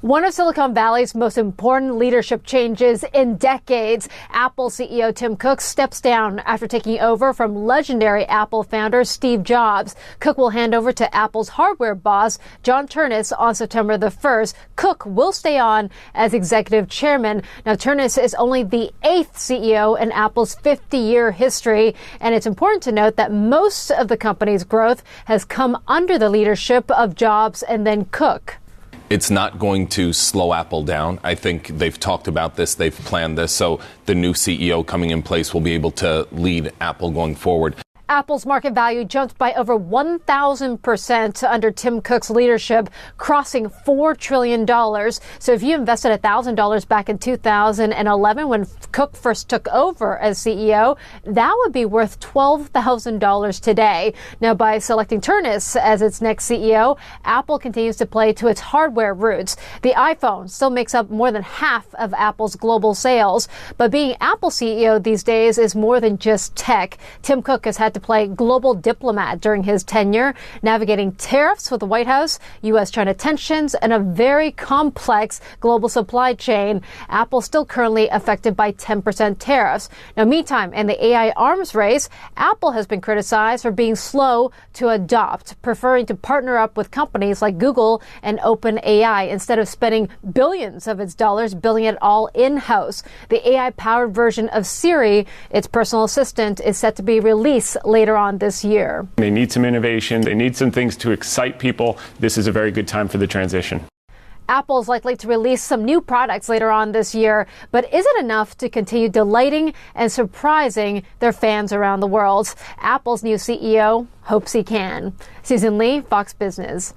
One of Silicon Valley's most important leadership changes in decades. Apple CEO Tim Cook steps down after taking over from legendary Apple founder Steve Jobs. Cook will hand over to Apple's hardware boss, John Ternus, on September the 1st. Cook will stay on as executive chairman. Now, Ternus is only the 8th CEO in Apple's 50-year history, and it's important to note that most of the company's growth has come under the leadership of Jobs and then Cook. It's not going to slow Apple down. I think they've talked about this, they've planned this, so the new CEO coming in place will be able to lead Apple going forward. Apple's market value jumped by over 1,000% under Tim Cook's leadership, crossing $4 trillion. So if you invested $1,000 back in 2011 when Cook first took over as CEO, that would be worth $12,000 today. Now, by selecting Ternus as its next CEO, Apple continues to play to its hardware roots. The iPhone still makes up more than half of Apple's global sales. But being Apple CEO these days is more than just tech. Tim Cook has had to play global diplomat during his tenure, navigating tariffs with the White House, U.S.-China tensions, and a very complex global supply chain. Apple still currently affected by 10% tariffs. Now, meantime, in the AI arms race, Apple has been criticized for being slow to adopt, preferring to partner up with companies like Google and OpenAI instead of spending billions of its dollars building it all in-house. The AI-powered version of Siri, its personal assistant, is set to be released later on this year. They need some innovation. They need some things to excite people. This is a very good time for the transition. Apple is likely to release some new products later on this year, but is it enough to continue delighting and surprising their fans around the world? Apple's new CEO hopes he can. Susan Lee, Fox Business.